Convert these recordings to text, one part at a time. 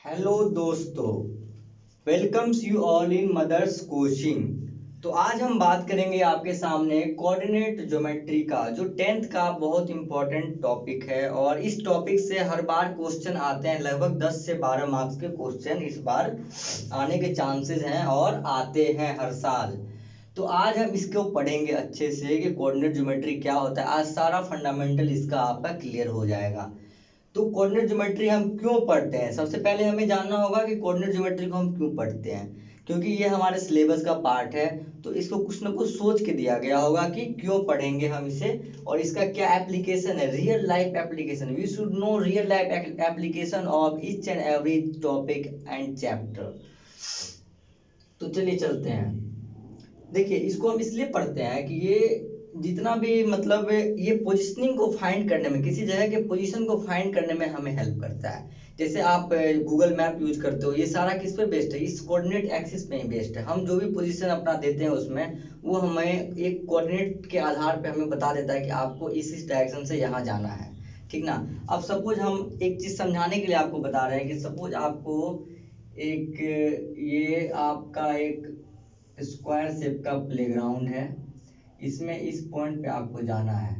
Hello दोस्तों, welcomes you all in mothers coaching. तो आज हम बात करेंगे आपके सामने कोऑर्डिनेट ज्योमेट्री का, जो 10th का बहुत इंपॉर्टेंट टॉपिक है। और इस टॉपिक से हर बार क्वेश्चन आते हैं, लगभग 10 से 12 मार्क्स के क्वेश्चन इस बार आने के चांसेस हैं और आते हैं हर साल। तो आज हम इसको पढ़ेंगे अच्छे से कि कोऑर्डिनेट ज्योमेट्री क्या होता है। आज सारा फंडामेंटल इसका आपका क्लियर हो जाएगा। तो कोऑर्डिनेट ज्योमेट्री हम क्यों पढ़ते हैं, सबसे पहले हमें जानना होगा कि कोऑर्डिनेट ज्योमेट्री को हम क्यों पढ़ते हैं। क्योंकि ये हमारे सिलेबस का पार्ट है, तो इसको कुछ ना कुछ सोच के दिया गया होगा कि क्यों पढ़ेंगे हम इसे और इसका क्या एप्लीकेशन है, real life application. We should know real life application of each and every topic and chapter. तो चलिए चलते हैं। देखिए, इसको हम इसलिए पढ़ते हैं कि ये जितना भी मतलब ये पोजीशनिंग को फाइंड करने में, किसी जगह के पोजीशन को फाइंड करने में हमें हेल्प करता है। जैसे आप गूगल मैप यूज करते हो, ये सारा किस पे बेस्ड है, इस कोऑर्डिनेट एक्सिस पे ही बेस्ड है। हम जो भी पोजीशन अपना देते हैं उसमें वो हमें एक कोऑर्डिनेट के आधार पे हमें बता देता है कि आपको इस डायरेक्शन से यहाँ जाना है, ठीक ना। अब सपोज हम एक चीज समझाने के लिए आपको बता रहे हैं कि सपोज आपको एक ये आपका एक स्क्वायर शेप का प्लेग्राउंड है, इसमें इस पॉइंट पे आपको जाना है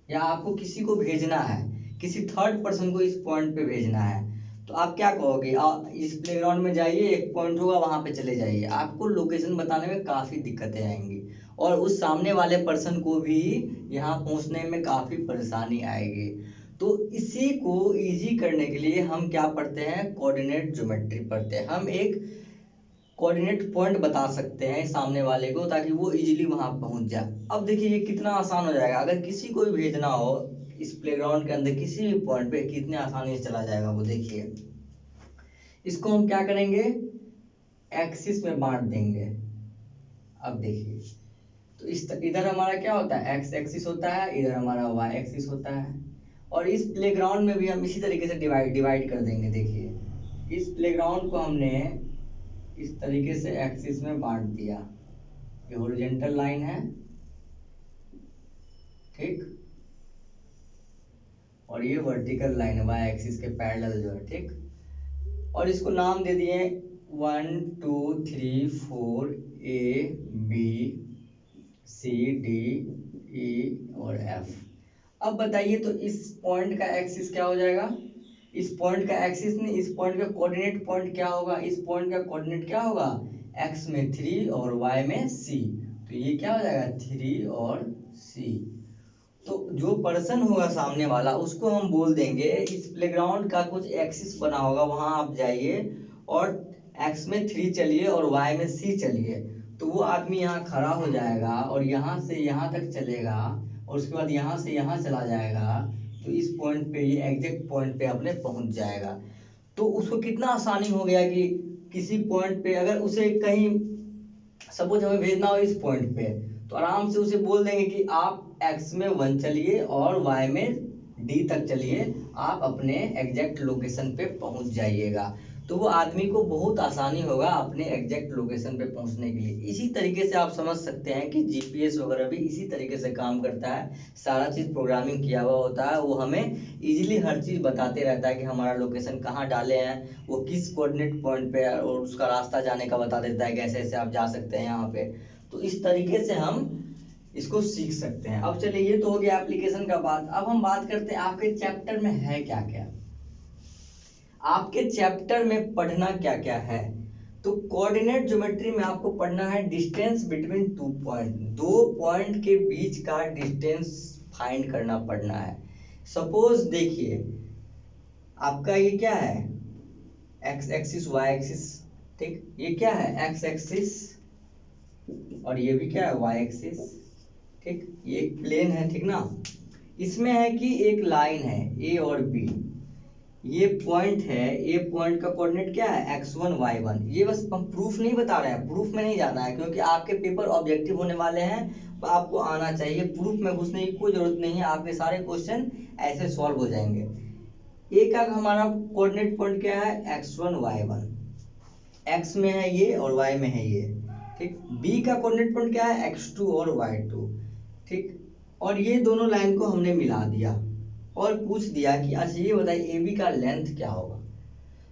या आपको किसी को भेजना है, किसी थर्ड पर्सन को इस पॉइंट पे भेजना है। तो आप क्या कहोगे, इस प्लेग्राउंड में जाइए, एक पॉइंट होगा वहां पे चले जाइए। आपको लोकेशन बताने में काफी दिक्कतें आएंगी और उस सामने वाले पर्सन को भी यहाँ पहुंचने में काफी परेशानी आएगी। तो इसी को इजी करने के लिए हम क्या पढ़ते हैं, कोऑर्डिनेट ज्योमेट्री पढ़ते हैं। हम एक कोऑर्डिनेट पॉइंट बता सकते हैं सामने वाले को ताकि वो इजीली वहां पहुंच जाए। अब देखिए ये कितना आसान हो जाएगा, अगर किसी को भी भेजना हो इस प्लेग्राउंड के अंदर किसी भी पॉइंट पे, कितने आसानी से चला जाएगा वो। देखिए इसको हम क्या करेंगे, एक्सिस में बांट देंगे। अब देखिए, तो इधर हमारा क्या होता है, एक्स एक्सिस होता है, इधर हमारा वाई एक्सिस होता है। और इस प्लेग्राउंड में भी हम इसी तरीके से डिवाइड डिवाइड कर देंगे। देखिए इस प्लेग्राउंड को हमने इस तरीके से एक्सिस में बांट दिया। ये हॉरिजॉन्टल लाइन है, ठीक, और ये वर्टिकल लाइन है वाई एक्सिस के पैरेलल जो है, ठीक। और इसको नाम दे दिए 1 2 3 4 A B C D E और एफ। अब बताइए तो इस पॉइंट का एक्सिस क्या हो जाएगा, इस पॉइंट का एक्सिस नहीं, इस पॉइंट का कोऑर्डिनेट पॉइंट क्या होगा, इस पॉइंट का कोऑर्डिनेट क्या होगा, एक्स में 3 और वाई में सी। तो ये क्या हो जाएगा 3 और सी। तो जो पर्सन होगा सामने वाला उसको हम बोल देंगे इस प्लेग्राउंड का कुछ एक्सिस बना होगा, वहां आप जाइए और एक्स में 3 चलिए और वाई में सी चलिए। तो वो आदमी यहाँ खड़ा हो जाएगा और यहाँ से यहाँ तक चलेगा और उसके बाद यहाँ से यहाँ चला जाएगा। तो इस पॉइंट पे, ये एग्जैक्ट पॉइंट पे अपने पहुंच जाएगा। तो उसको कितना आसानी हो गया कि किसी पॉइंट पे अगर उसे कहीं सपोज हमें भेजना हो इस पॉइंट पे, तो आराम से उसे बोल देंगे कि आप एक्स में 1 चलिए और वाई में डी तक चलिए, आप अपने एग्जैक्ट लोकेशन पे पहुंच जाइएगा। तो वो आदमी को बहुत आसानी होगा अपने एग्जैक्ट लोकेशन पे पहुंचने के लिए। इसी तरीके से आप समझ सकते हैं कि जीपीएस वगैरह भी इसी तरीके से काम करता है। सारा चीज प्रोग्रामिंग किया हुआ होता है, वो हमें इजीली हर चीज बताते रहता है कि हमारा लोकेशन कहाँ डाले हैं, वो किस कोऑर्डिनेट पॉइंट पे है और उसका रास्ता जाने का बता देता है, कैसे ऐसे आप जा सकते हैं यहाँ पे। तो इस तरीके से हम इसको सीख सकते हैं। अब चलिए ये तो हो गया एप्लीकेशन का बात। अब हम बात करते हैं आपके चैप्टर में है क्या क्या, आपके चैप्टर में पढ़ना क्या क्या है। तो कोऑर्डिनेट ज्योमेट्री में आपको पढ़ना है डिस्टेंस बिटवीन 2 पॉइंट, 2 पॉइंट के बीच का डिस्टेंस फाइंड करना पड़ना है। सपोज देखिए आपका ये क्या है, एक्स एक्सिस वाई एक्सिस, ठीक, ये क्या है एक्स एक्सिस और ये भी क्या है वाई एक्सिस, ठीक, ये एक प्लेन है, ठीक ना। इसमें है कि एक लाइन है ए और बी, ये पॉइंट है, ए पॉइंट का कोऑर्डिनेट क्या है x1 y1। ये बस हम प्रूफ नहीं बता रहे हैं, प्रूफ में नहीं जाना है क्योंकि आपके पेपर ऑब्जेक्टिव होने वाले हैं, तो आपको आना चाहिए। प्रूफ में घुसने की कोई जरूरत नहीं है, आपके सारे क्वेश्चन ऐसे सॉल्व हो जाएंगे। ए का हमारा कोऑर्डिनेट पॉइंट क्या है x1 y1, x में है ये और y में है ये, ठीक। बी का कोऑर्डिनेट पॉइंट क्या है x2 और y2, ठीक। और ये दोनों लाइन को हमने मिला दिया और पूछ दिया कि अच्छा ये बताइए ए बी का लेंथ क्या होगा।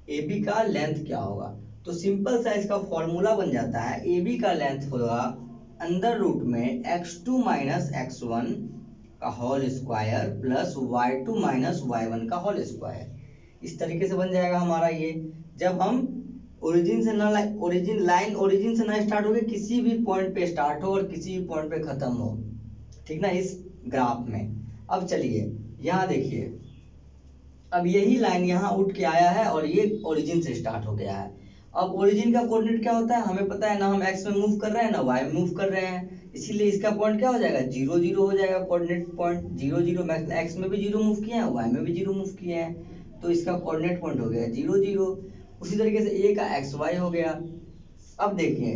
ए बी का लेंथ क्या होगा। तो सिंपल सा इसका फॉर्मूला बन जाता है, ए बी का लेंथ होगा अंडर रूट में x2 माइनस x1 का whole square plus y2 minus y1 का होल स्क्वायर। इस तरीके से बन जाएगा हमारा ये। जब हम ओरिजिन से ना ओरिजिन से ना स्टार्ट हो, किसी भी पॉइंट पे स्टार्ट हो और किसी भी पॉइंट पे खत्म हो, ठीक ना, इस ग्राफ में। अब चलिए यहाँ देखिए, अब यही लाइन यहाँ उठ के आया है और ये ओरिजिन से स्टार्ट हो गया है। अब ओरिजिन का कोऑर्डिनेट क्या होता है हमें पता है ना, हम एक्स में मूव कर रहे हैं ना वाई में मूव कर रहे हैं, इसीलिए इसका पॉइंट क्या हो जाएगा, 0 0 हो जाएगा। कोऑर्डिनेट पॉइंट 0 0, एक्स में भी 0 मूव किए हैं, वाई में भी 0 मूव किए हैं, तो इसका कोऑर्डिनेट पॉइंट हो गया 0 0। उसी तरीके से ए का एक्स वाई हो गया। अब देखिए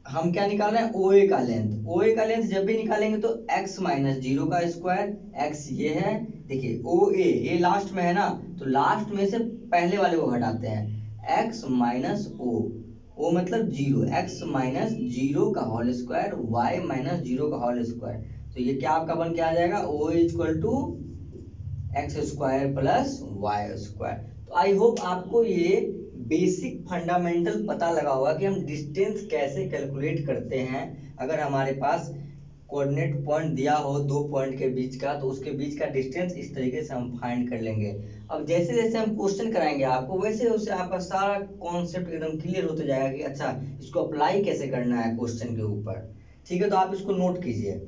हम क्या निकाल रहे हैं, OA का लेंथ। OA का लेंथ जब भी निकालेंगे तो x माइनस 0 का स्क्वायर, x ये है, देखिए OA ये लास्ट में है ना, तो लास्ट में से पहले वाले को घटाते हैं, x माइनस o मतलब 0, x माइनस 0 का होल स्क्वायर, y माइनस 0 का होल स्क्वायर। तो ये क्या आपका बन के आ जाएगा, O equal to X square plus Y square. तो आई होप आपको ये बेसिक फंडामेंटल पता लगा होगा कि हम डिस्टेंस कैसे कैलकुलेट करते हैं। अगर हमारे पास कोऑर्डिनेट पॉइंट दिया हो दो पॉइंट के बीच का, तो उसके बीच का डिस्टेंस इस तरीके से हम फाइंड कर लेंगे। अब जैसे जैसे हम क्वेश्चन कराएंगे आपको, वैसे वैसे आपका सारा कॉन्सेप्ट एकदम क्लियर होते जाएगा कि अच्छा इसको अप्लाई कैसे करना है क्वेश्चन के ऊपर। ठीक है, तो आप इसको नोट कीजिए।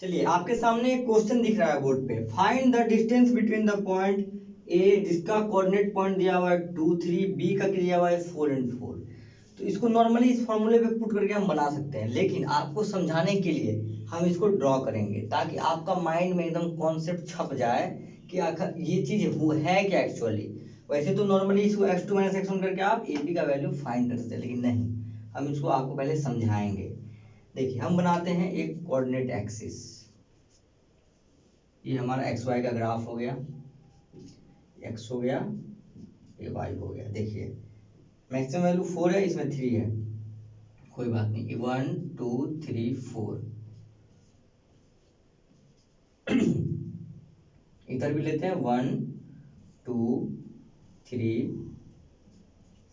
चलिए आपके सामने एक क्वेश्चन दिख रहा है बोर्ड पे, find the distance between the point A जिसका कोऑर्डिनेट पॉइंट दिया हुआ है 2 3, बी का दिया हुआ है 4 एंड 4। तो इसको नॉर्मली इस फॉर्मूले पे पुट करके हम बना सकते हैं, लेकिन आपको समझाने के लिए हम इसको ड्रॉ करेंगे ताकि आपका माइंड में एकदम कॉन्सेप्ट छप जाए कि आखिर ये चीज वो है क्या एक्चुअली। वैसे तो नॉर्मली इसको x2 माइनस x1 करके आप ए बी का वैल्यू फाइंड कर सकते हैं, लेकिन नहीं, हम इसको आपको पहले समझाएंगे। देखिए हम बनाते हैं एक कोऑर्डिनेट एक्सिस, ये हमारा एक्स वाई का ग्राफ हो गया, एक्स हो गया, ये वाई हो गया। देखिए मैक्सिमम वैल्यू 4 है, इसमें 3 है, कोई बात नहीं, 1 2 3 4। इधर भी लेते हैं 1 2 3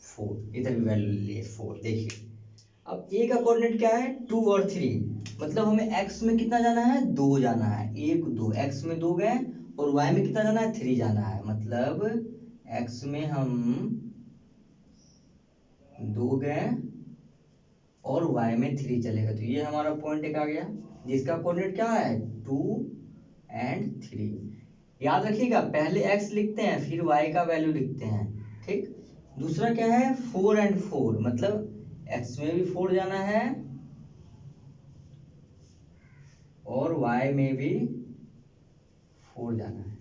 4, इधर भी वैल्यू लिए 4। देखिए अब ए का कोऑर्डिनेट क्या है 2 और 3, मतलब हमें एक्स में कितना जाना है 2 जाना है, 1 2 एक्स में 2 गए, और वाई में कितना जाना है 3 जाना है, मतलब एक्स में हम 2 गए और वाई में 3 चलेगा। तो ये हमारा पॉइंट एक आ गया जिसका कोऑर्डिनेट क्या है 2 एंड 3। याद रखिएगा पहले एक्स लिखते हैं फिर वाई का वैल्यू लिखते हैं, ठीक। दूसरा क्या है 4 एंड 4, मतलब एक्स में भी 4 जाना है और y में भी 4 जाना है,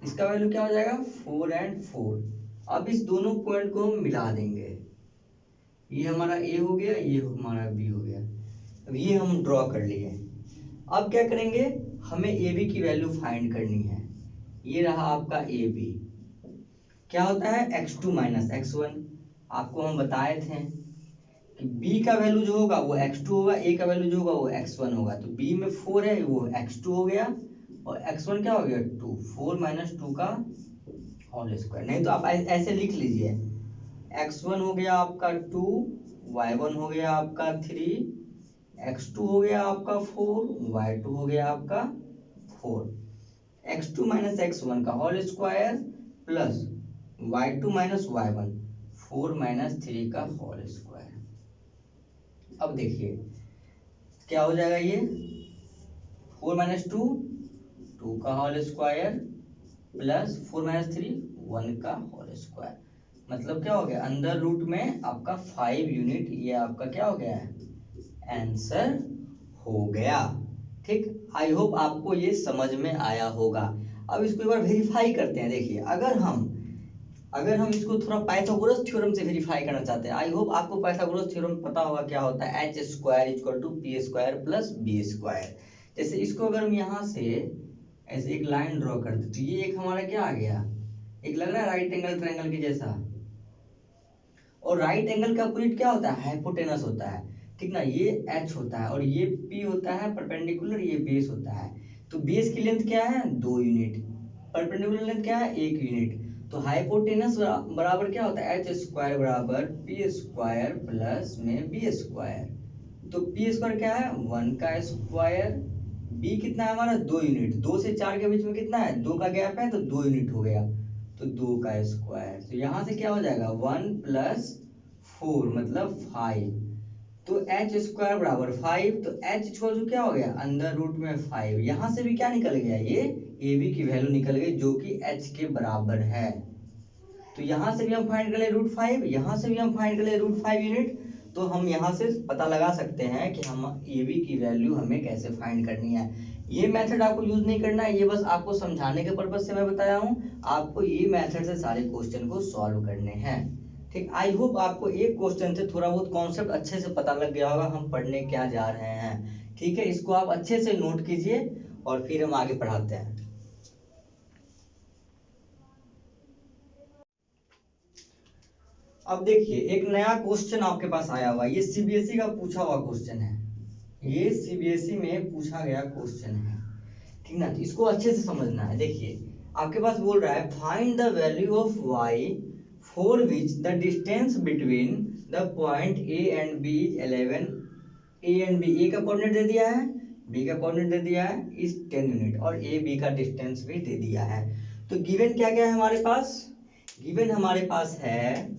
इसका वैल्यू क्या हो जाएगा 4 एंड 4। अब इस दोनों पॉइंट को हम मिला देंगे, ये हमारा a हो गया, ये हमारा b हो गया। अब ये हम ड्रॉ कर लिए। अब क्या करेंगे, हमें ab की वैल्यू फाइंड करनी है। ये रहा आपका ab, क्या होता है x2 माइनस x1। आपको हम बताए थे कि b का वैल्यू जो होगा वो x2 होगा, a का वैल्यू जो होगा वो x1 होगा। तो b में 4 है वो x2 हो गया और x1 क्या हो गया 2, 4 माइनस 2 का होल स्क्वायर। नहीं तो आप ऐसे लिख लीजिए, x1 हो गया आपका 2, y1 हो गया आपका 3, x2 हो गया आपका 4, y2 हो गया आपका 4। x2 माइनस x1 का whole square plus y2 minus y1, 4 minus 3 का होल स्क्वायर। अब देखिए क्या हो जाएगा, ये 4 माइनस 2 2 का होल स्क्वायर प्लस 4 माइनस 3 1 का होल स्क्वायर, मतलब क्या हो गया अंडर रूट में आपका 5 यूनिट। ये आपका क्या हो गया है आंसर हो गया, ठीक। आई होप आपको ये समझ में आया होगा। अब इसको एक बार वेरीफाई करते हैं। देखिए अगर हम इसको थोड़ा पाइथागोरस थ्योरम से वेरीफाई करना चाहते हैं, आई होप आपको पाइथागोरस थ्योरम पता होगा क्या होता है, H square equal to P square plus B square. जैसे इसको अगर हम यहाँ से ऐसे एक लाइन ड्रॉ कर दे तो ये एक हमारा क्या आ गया, एक लग रहा है राइट एंगल ट्रायंगल के जैसा, और राइट एंगल का अपोजिट क्या होता है हाइपोटेनस होता है। ठीक ना, ये h होता है और ये p होता है परपेंडिकुलर, ये बेस होता है। तो बेस की लेंथ क्या है 2 यूनिट, परपेंडिकुलर लेंथ क्या है 1 यूनिट। तो हाइपोटेनस बराबर क्या होता है, एच स्क्वायर बराबर पी स्क्वायर प्लस में बी स्क्वायर। तो पी स्क्वायर क्या है 1 का स्क्वायर, बी कितना है हमारा 2 यूनिट, 2 से 4 के बीच में कितना है 2 का गैप है तो 2 यूनिट हो गया, तो 2 का स्क्वायर। तो यहाँ से क्या हो जाएगा 1 प्लस 4 मतलब 5। तो एच स्क्वायर बराबर 5, तो एच इक्वल टू क्या हो गया अंडर रूट में 5। यहाँ से भी क्या निकल गया, ये ए बी की वैल्यू निकल गई जो कि एच के बराबर है। तो यहाँ से भी हम फाइंड कर ले √5, यहाँ से भी हम फाइंड कर ले √5 यूनिट। तो हम यहाँ से पता लगा सकते हैं कि हम ए बी की वैल्यू हमें कैसे फाइंड करनी है। ये मेथड आपको यूज नहीं करना है, ये बस आपको समझाने के पर्पज से मैं बताया हूँ। आपको ये मेथड से सारे क्वेश्चन को सॉल्व करने हैं। ठीक, आई होप आपको एक क्वेश्चन से थोड़ा बहुत कॉन्सेप्ट अच्छे से पता लग गया होगा हम पढ़ने क्या जा रहे हैं। ठीक है, इसको आप अच्छे से नोट कीजिए और फिर हम आगे पढ़ाते हैं। अब देखिए एक नया क्वेश्चन आपके पास आया हुआ, ये सीबीएसई का पूछा हुआ क्वेश्चन है, ये सीबीएसई में पूछा गया क्वेश्चन है। ठीक ना, तो इसको अच्छे से समझना है। देखिए आपके पास बोल रहा है find the value of y for which the distance between the point a and b is 11। a and b, a का कोऑर्डिनेट दे दिया है, b का कोऑर्डिनेट दे दिया है इज 10 यूनिट, और a b का डिस्टेंस भी दे दिया है। तो गिवन क्या क्या है हमारे पास, गिवन हमारे पास है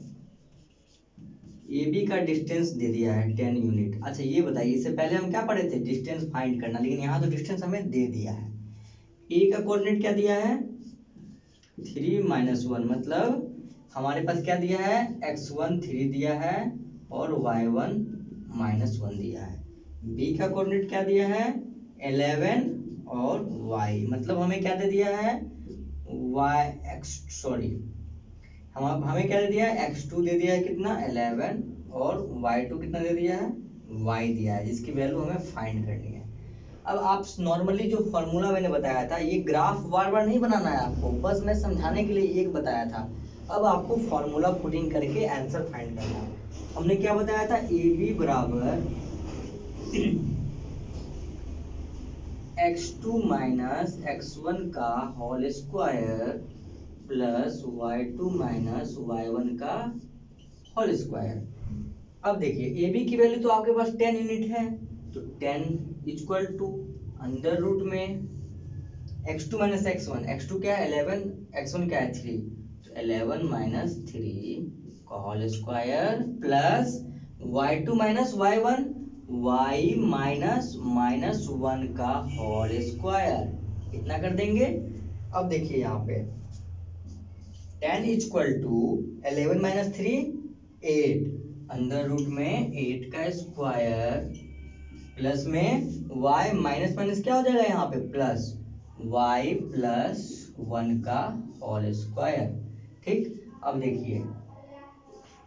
ए बी का डिस्टेंस दे दिया है 10 यूनिट। अच्छा ये बताइए, इससे पहले हम क्या पढ़े थे डिस्टेंस फाइंड करना, लेकिन यहाँ तो डिस्टेंस हमें दे दिया है। ए का कोऑर्डिनेट क्या दिया है 3 - 1, मतलब हमारे पास क्या दिया है x1 3 दिया है और y1 -1 दिया है। बी का कोऑर्डिनेट क्या दिया है 11 और y, मतलब हमें क्या दे दिया है हमें क्या दे दिया है x2 दे दिया है कितना 11, और y2 कितना दे दिया है y दिया है, जिसकी वैल्यू हमें फाइंड करनी है। अब आप नॉर्मली जो फॉर्मूला मैंने बताया था, ये ग्राफ बार बार नहीं बनाना है आपको, बस मैं समझाने के लिए एक बताया था। अब आपको फॉर्मूला पुटिंग करके आंसर फाइंड करना है। हमने क्या बताया था ए बी बराबर x2 माइनस x1 का whole square plus y2 minus y1 का होल स्क्वायर। अब देखिए ए बी की वैल्यू तो आपके पास 10 यूनिट है, तो 10 इक्वल टू अंडर रूट में x2 माइनस x1, x2 क्या है 11, x1 क्या है 3, तो 11 माइनस 3 का whole square plus y2 minus y1, y minus 1 का होल स्क्वायर, इतना कर देंगे। अब देखिए यहाँ पे 10 equal to 11 minus 3 8, under root में 8 का स्क्वायर प्लस में y माइनस माइनस क्या हो जाएगा यहाँ पे प्लस y प्लस 1 का होल स्क्वायर। ठीक, अब देखिए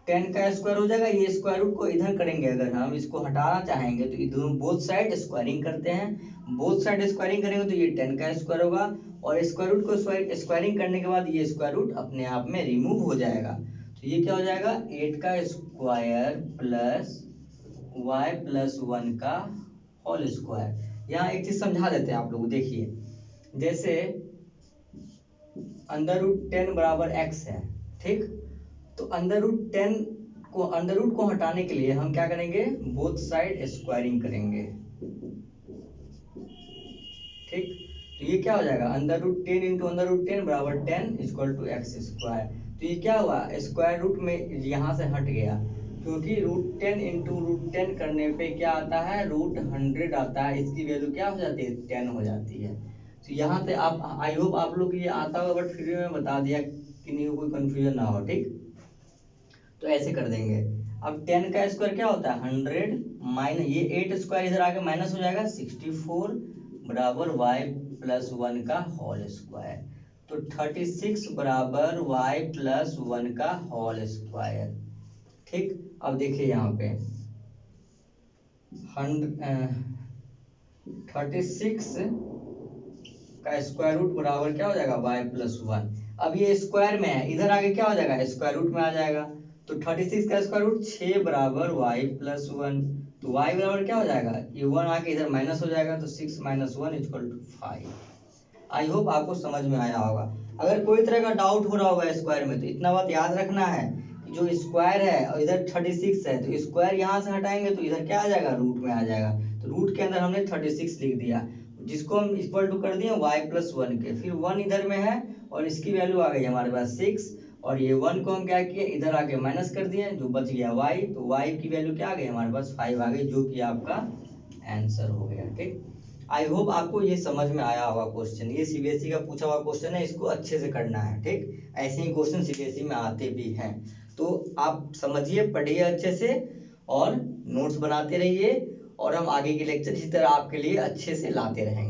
10 का स्क्वायर हो जाएगा, ये स्क्वायर रूट को इधर करेंगे, अगर हम इसको हटाना चाहेंगे तो इधर बोथ साइड स्क्वायरिंग करते हैं, बोथ साइड स्क्वायरिंग करेंगे तो ये 10 का स्क्वायर होगा, और स्क्वायर रूट को स्क्वायरिंग करने के बाद ये स्क्वायर रूट अपने आप में रिमूव हो जाएगा। तो ये क्या हो जाएगा 8 का स्क्वायर प्लस y प्लस 1 का होल स्क्वायर। यहाँ एक चीज समझा देते हैं आप लोग, देखिए जैसे अंडर रूट 10 बराबर x है, ठीक, तो अंडर रूट को हटाने के लिए हम क्या करेंगे बोथ साइड स्क्वायरिंग करेंगे। ठीक, तो ये क्या हो जाएगा under root 10 into under root 10 बराबर 10 इक्वल टू एक्स स्क्वायर। तो ये क्या हुआ स्क्वायर रूट में यहाँ से हट गया, क्योंकि √10 इंटू √10 करने पे क्या आता है √100 आता है, इसकी वैल्यू क्या हो जाती है 10 हो जाती है। तो यहाँ पे आप आई होप आप लोग ये आता होगा, बट फिर भी मैं बता दिया कि नहीं कोई कंफ्यूजन ना हो। ठीक, तो ऐसे कर देंगे। अब 10 का स्क्वायर क्या होता है 100 माइनस ये 8 स्क्वायर इधर आके माइनस हो जाएगा 64 बराबर y प्लस 1 का होल स्क्वायर। तो 36 बराबर y प्लस 1 का होल स्क्वायर। ठीक, अब देखिए यहाँ पे 36 का स्क्वायर रूट बराबर क्या हो जाएगा y प्लस 1। अब ये स्क्वायर में है, इधर आगे क्या हो जाएगा स्क्वायर रूट में आ जाएगा, तो 36 का स्क्वायर रूट 6 बराबर y प्लस 1। तो y बराबर क्या हो जाएगा, ये 1 आके इधर माइनस हो जाएगा, तो 6 minus 1 equal to 5। I hope आपको समझ में आया होगा। अगर कोई तरह का डाउट हो रहा होगा स्क्वायर में, तो इतना बात याद रखना है कि जो स्क्वायर है और इधर 36 है, तो स्क्वायर यहाँ से हटाएंगे तो इधर क्या आ जाएगा, रूट में आ जाएगा। तो रूट के अंदर हमने 36 लिख दिया, जिसको हम इक्वल टू कर दिए y+1 के। फिर 1 इधर में है और इसकी वैल्यू आ गई हमारे पास 6, और ये 1 को हम क्या किए, इधर आके माइनस कर दिए, जो बच गया y। तो y की वैल्यू क्या आ गई हमारे पास, 5 आ गई, जो कि आपका आंसर हो गया। ठीक, आई होप आपको ये समझ में आया होगा क्वेश्चन। ये सीबीएसई का पूछा हुआ क्वेश्चन है, इसको अच्छे से करना है। ठीक, ऐसे ही क्वेश्चन सीबीएसई में आते भी हैं, तो आप समझिए, पढ़िए अच्छे से और नोट्स बनाते रहिए, और हम आगे के लेक्चर इसी तरह आपके लिए अच्छे से लाते रहेंगे।